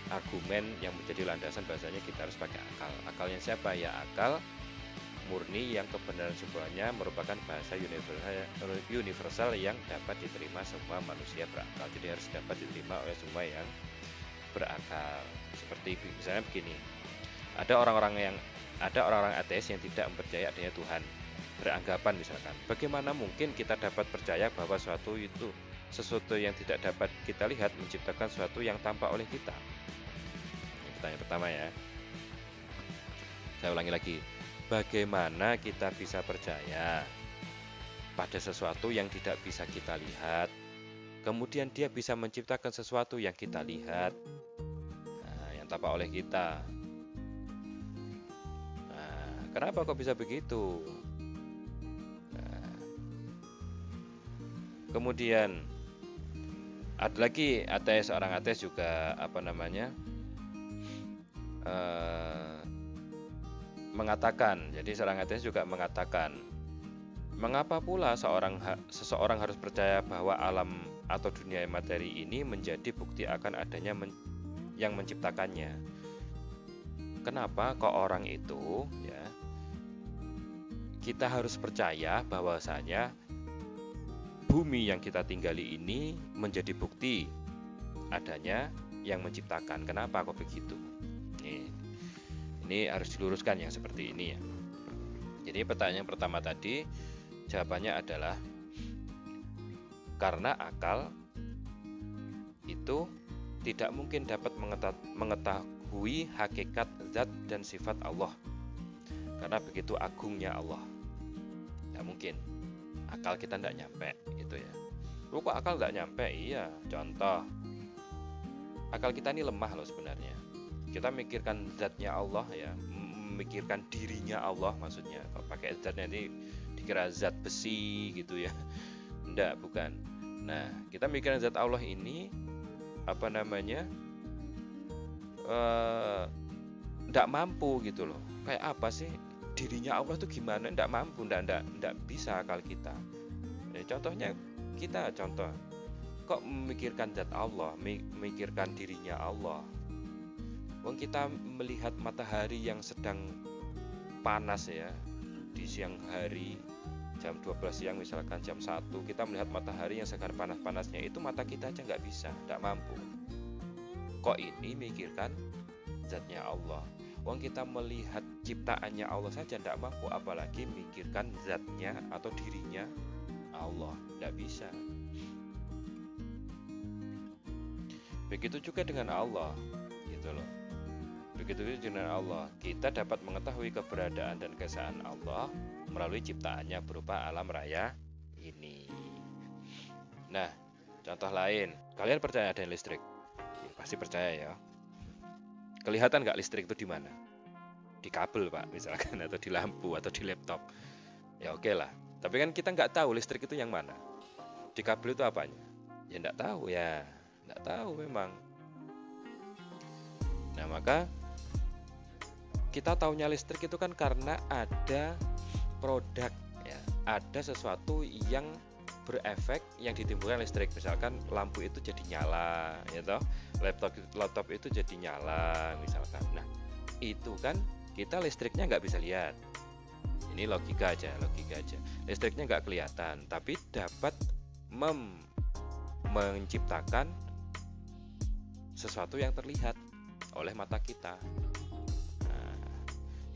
argumen yang menjadi landasan bahasanya kita harus pakai akal. Akalnya siapa? Ya akal murni yang kebenaran semuanya merupakan bahasa universal yang dapat diterima semua manusia berakal. Jadi harus dapat diterima oleh semua yang berakal. Seperti misalnya begini, ada orang-orang ateis yang tidak mempercayai adanya Tuhan, beranggapan misalkan, bagaimana mungkin kita dapat percaya bahwa sesuatu yang tidak dapat kita lihat menciptakan sesuatu yang tampak oleh kita? Ini pertanyaan pertama ya. Saya ulangi lagi. Bagaimana kita bisa percaya pada sesuatu yang tidak bisa kita lihat, kemudian dia bisa menciptakan sesuatu yang kita lihat, yang tampak oleh kita? Nah, kenapa kok bisa begitu? Kemudian ada lagi seorang ateis juga mengatakan, jadi seorang ateis juga mengatakan, mengapa pula seseorang harus percaya bahwa alam atau dunia materi ini menjadi bukti akan adanya yang menciptakannya? Kenapa kok orang itu ya kita harus percaya bahwasanya bumi yang kita tinggali ini menjadi bukti adanya yang menciptakan. Kenapa kok begitu? Ini harus diluruskan yang seperti ini ya. Jadi pertanyaan yang pertama tadi jawabannya adalah karena akal itu tidak mungkin dapat mengetahui hakikat zat dan sifat Allah, karena begitu agungnya Allah. Tidak mungkin, akal kita tidak nyampe gitu ya. Kok akal tidak nyampe? Iya, contoh, akal kita ini lemah loh sebenarnya. Kita mikirkan zatnya Allah ya, memikirkan dirinya Allah maksudnya. Kalau pakai zat nanti dikira zat besi gitu ya. Enggak, bukan. Nah, kita mikirkan zat Allah ini enggak mampu gitu loh. Kayak apa sih dirinya Allah itu gimana? Enggak mampu, enggak bisa akal kita. Contohnya kita kok memikirkan zat Allah, memikirkan dirinya Allah. Wong kita melihat matahari yang sedang panas ya, di siang hari jam 12 siang misalkan jam 1 kita melihat matahari yang sedang panas-panasnya, itu mata kita aja nggak bisa, nggak mampu. Kok ini mikirkan zatnya Allah? Wong kita melihat ciptaannya Allah saja nggak mampu, apalagi mikirkan zatnya atau dirinya Allah, nggak bisa. Begitu juga dengan Allah gitu loh. Begitu juga dengan Allah, kita dapat mengetahui keberadaan dan keesaan Allah melalui ciptaannya berupa alam raya ini. Nah, contoh lain, kalian percaya ada listrik? Ya, pasti percaya ya. Kelihatan nggak listrik itu di mana? Di kabel Pak misalkan, atau di lampu, atau di laptop. Ya oke lah. Tapi kan kita nggak tahu listrik itu yang mana. Di kabel itu apanya? Ya nggak tahu ya, nggak tahu memang. Nah maka kita taunya listrik itu kan karena ada produk ya, ada sesuatu yang berefek yang ditimbulkan listrik. Misalkan lampu itu jadi nyala ya toh, laptop itu jadi nyala misalkan. Nah itu kan kita listriknya nggak bisa lihat. Ini logika aja. Listriknya nggak kelihatan, tapi dapat menciptakan sesuatu yang terlihat oleh mata kita.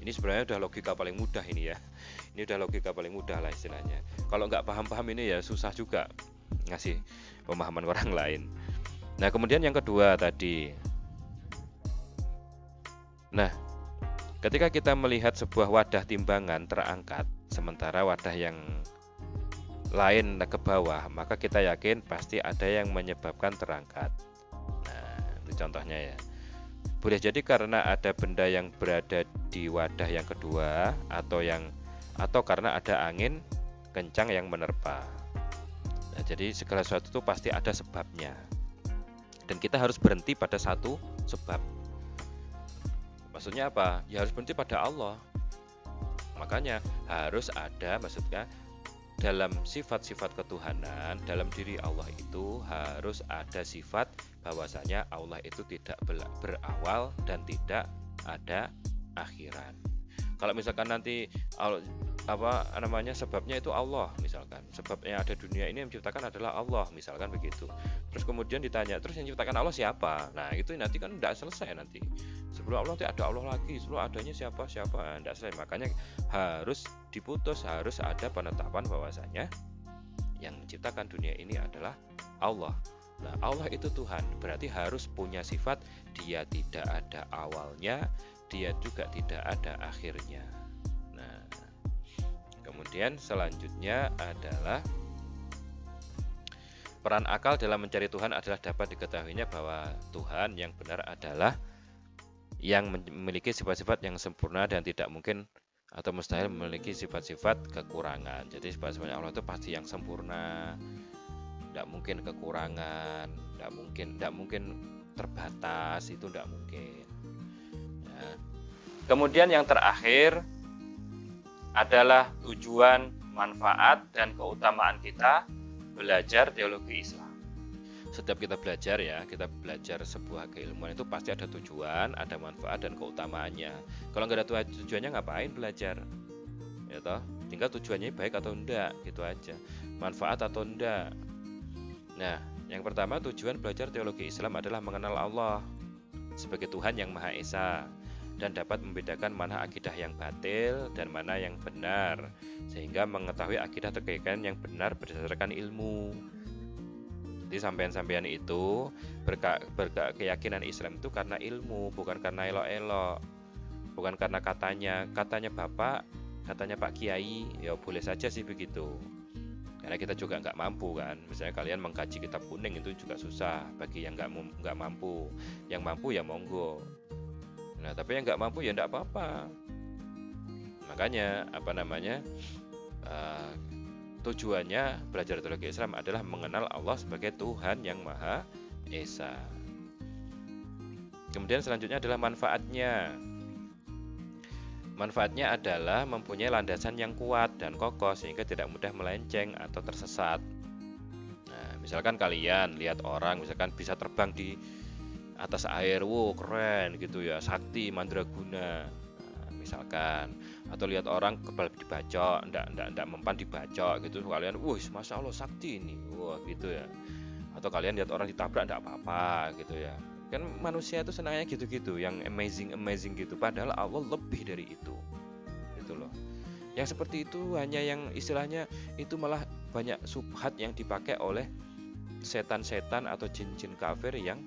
Ini sebenarnya udah logika paling mudah ini ya. Ini udah logika paling mudah lah istilahnya. Kalau nggak paham ini ya susah juga ngasih pemahaman orang lain. Nah kemudian yang kedua tadi. Nah ketika kita melihat sebuah wadah timbangan terangkat, sementara wadah yang lain ke bawah, maka kita yakin pasti ada yang menyebabkan terangkat. Nah itu contohnya ya. Boleh jadi karena ada benda yang berada di wadah yang kedua, atau karena ada angin kencang yang menerpa. Nah, jadi segala sesuatu itu pasti ada sebabnya. Dan kita harus berhenti pada satu sebab. Maksudnya apa? Ya harus berhenti pada Allah. Makanya harus ada, maksudnya dalam sifat-sifat ketuhanan, dalam diri Allah itu harus ada sifat bahwasanya Allah itu tidak berawal dan tidak ada akhiran. Kalau misalkan nanti sebabnya itu Allah, misalkan sebabnya ada dunia ini yang menciptakan adalah Allah, misalkan begitu. Terus kemudian ditanya, terus yang menciptakan Allah siapa? Nah itu nanti kan tidak selesai nanti. Sebelum Allah nanti ada Allah lagi, sebelum adanya siapa? Tidak selesai. Makanya harus diputus, harus ada penetapan bahwasanya yang menciptakan dunia ini adalah Allah. Nah Allah itu Tuhan, berarti harus punya sifat Dia tidak ada awalnya, Dia juga tidak ada akhirnya. Nah kemudian selanjutnya adalah peran akal dalam mencari Tuhan adalah dapat diketahuinya bahwa Tuhan yang benar adalah yang memiliki sifat-sifat yang sempurna dan tidak mungkin atau mustahil memiliki sifat-sifat kekurangan. Jadi sifat-sifatnya Allah itu pasti yang sempurna, tidak mungkin kekurangan, tidak mungkin terbatas, itu tidak mungkin. Ya. Kemudian yang terakhir adalah tujuan, manfaat, dan keutamaan kita belajar teologi Islam. Setiap kita belajar ya, kita belajar sebuah keilmuan itu pasti ada tujuan, ada manfaat dan keutamaannya. Kalau nggak ada tujuannya ngapain belajar? Ya toh, tinggal tujuannya baik atau enggak, gitu aja. Manfaat atau enggak. Nah, Yang pertama, tujuan belajar teologi Islam adalah mengenal Allah sebagai Tuhan yang Maha Esa dan dapat membedakan mana akidah yang batil dan mana yang benar, sehingga mengetahui akidah atau keyakinan yang benar berdasarkan ilmu. Jadi sampean-sampean itu berkeyakinan Islam itu karena ilmu, bukan karena elok-elok, bukan karena katanya Bapak, katanya Pak Kiai, ya boleh saja sih begitu. Karena kita juga nggak mampu kan. Misalnya kalian mengkaji kitab kuning itu juga susah bagi yang nggak mampu. Yang mampu ya monggo. Nah tapi yang nggak mampu ya nggak apa-apa. Makanya tujuannya belajar teologi Islam adalah mengenal Allah sebagai Tuhan yang Maha Esa. Kemudian selanjutnya adalah manfaatnya. Manfaatnya adalah mempunyai landasan yang kuat dan kokoh sehingga tidak mudah melenceng atau tersesat. Nah, misalkan kalian lihat orang misalkan bisa terbang di atas air, wow keren gitu ya, sakti mandraguna. Nah, misalkan atau lihat orang kepala dibacok, ndak mempan dibacok gitu, kalian, wih masya Allah sakti ini, wah gitu ya. Atau kalian lihat orang ditabrak ndak apa-apa gitu ya. Kan manusia itu senangnya gitu-gitu, yang amazing gitu. Padahal Allah lebih dari itu, gitu loh. Yang seperti itu hanya yang istilahnya itu malah banyak subhat yang dipakai oleh setan-setan atau jin-jin kafir yang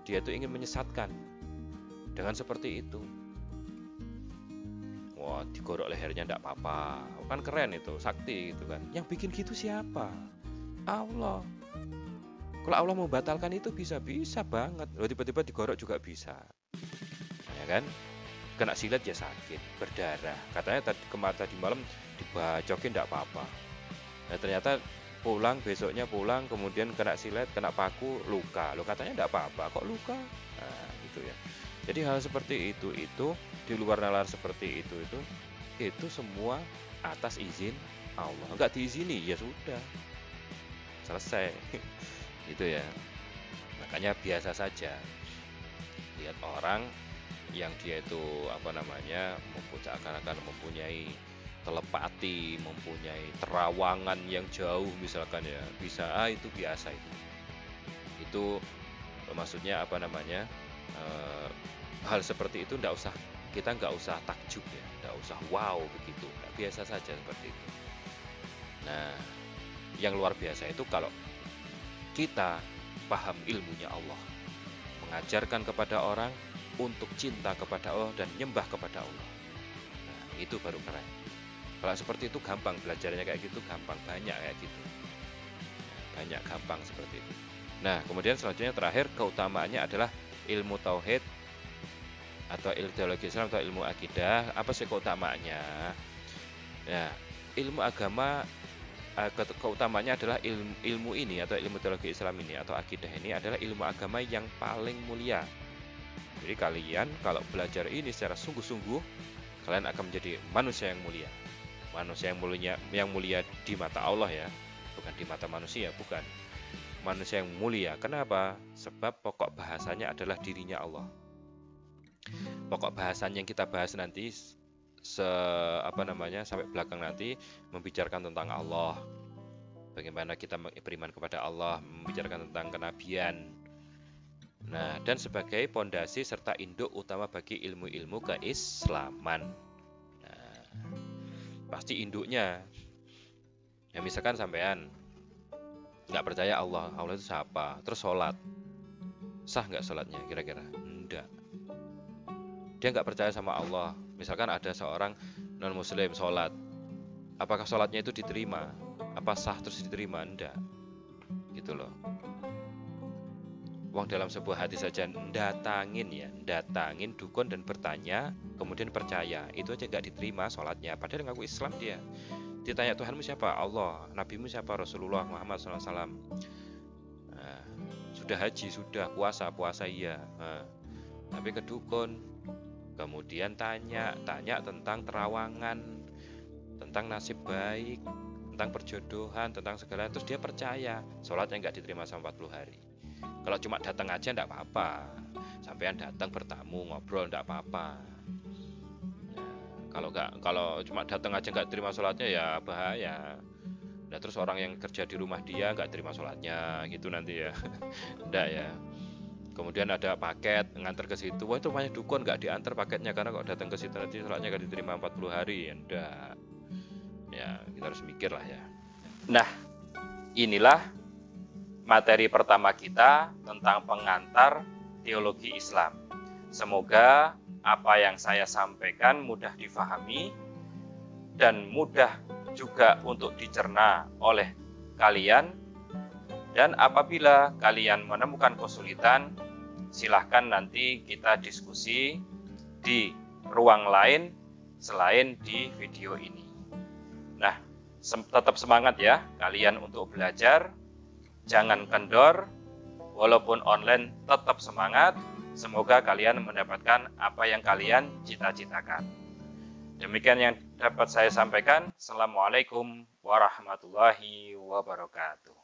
dia itu ingin menyesatkan dengan seperti itu. Wah, digorok lehernya ndak apa-apa, kan keren itu, sakti gitu kan. Yang bikin gitu siapa? Allah. Kalau Allah mau batalkan itu bisa banget. Loh, tiba-tiba digorok juga bisa. Ya kan? Kena silet ya sakit, berdarah. Katanya tadi malam dibacokin enggak apa-apa. Nah, ternyata besoknya pulang kemudian kena silet, kena paku, luka. Loh, katanya enggak apa-apa, kok luka? Nah, gitu ya. Jadi hal seperti itu di luar nalar seperti itu semua atas izin Allah. Enggak diizini ya sudah. Selesai. Itu ya, makanya biasa saja lihat orang yang dia itu akan mempunyai telepati, mempunyai terawangan yang jauh misalkan ya, bisa itu biasa itu maksudnya hal seperti itu kita nggak usah takjub ya, nggak usah wow begitu, biasa saja seperti itu. Nah, yang luar biasa itu kalau kita paham ilmunya Allah, mengajarkan kepada orang untuk cinta kepada Allah dan nyembah kepada Allah. Nah, itu baru keren. Kalau seperti itu gampang belajarnya, kayak gitu gampang, banyak kayak gitu. Banyak gampang seperti itu. Nah, kemudian selanjutnya terakhir keutamaannya adalah ilmu tauhid atau teologi Islam atau ilmu akidah. Apa sih keutamaannya? Nah, ilmu agama keutamanya adalah ilmu ini atau ilmu teologi Islam ini atau akidah ini adalah ilmu agama yang paling mulia. Jadi kalian kalau belajar ini secara sungguh-sungguh, kalian akan menjadi manusia yang mulia. Manusia yang mulia di mata Allah ya, bukan di mata manusia, bukan. Manusia yang mulia. Kenapa? Sebab pokok bahasanya adalah dirinya Allah. Pokok bahasan yang kita bahas nanti sampai belakang nanti membicarakan tentang Allah, bagaimana kita beriman kepada Allah, membicarakan tentang kenabian. Nah, dan sebagai pondasi serta induk utama bagi ilmu-ilmu keislaman. Nah, pasti induknya. Ya misalkan sampean nggak percaya Allah itu siapa, terus sholat, sah nggak sholatnya kira-kira? Enggak. Dia nggak percaya sama Allah. Misalkan ada seorang non-muslim sholat, apakah sholatnya itu diterima? Apa sah terus diterima? Enggak, gitu loh. Wong dalam sebuah hadis saja datangin dukun dan bertanya, kemudian percaya, itu aja nggak diterima sholatnya. Padahal ngaku Islam dia. Ditanya Tuhanmu siapa? Allah. Nabimu siapa? Rasulullah Muhammad SAW. Nah, sudah haji, sudah puasa iya. Nah, tapi ke dukun, kemudian tanya tentang terawangan, tentang nasib baik, tentang perjodohan, tentang segala, terus dia percaya, sholatnya nggak diterima selama 40 hari. Kalau cuma datang aja nggak apa-apa, sampean datang bertamu ngobrol nggak apa-apa. Nah, kalau cuma datang aja nggak terima sholatnya ya bahaya. Nah terus orang yang kerja di rumah dia nggak terima sholatnya gitu nanti ya. Enggak ya. Kemudian ada paket ngantar ke situ, wah itu rumahnya dukun, nggak diantar paketnya karena kok datang ke situ nanti sholatnya nggak diterima 40 hari ya. Enggak. Ya kita harus mikir lah ya. Nah, inilah materi pertama kita tentang pengantar teologi Islam. Semoga apa yang saya sampaikan mudah difahami dan mudah juga untuk dicerna oleh kalian. Dan apabila kalian menemukan kesulitan, silahkan nanti kita diskusi di ruang lain selain di video ini. Nah, tetap semangat ya kalian untuk belajar. Jangan kendor, walaupun online tetap semangat. Semoga kalian mendapatkan apa yang kalian cita-citakan. Demikian yang dapat saya sampaikan. Assalamualaikum warahmatullahi wabarakatuh.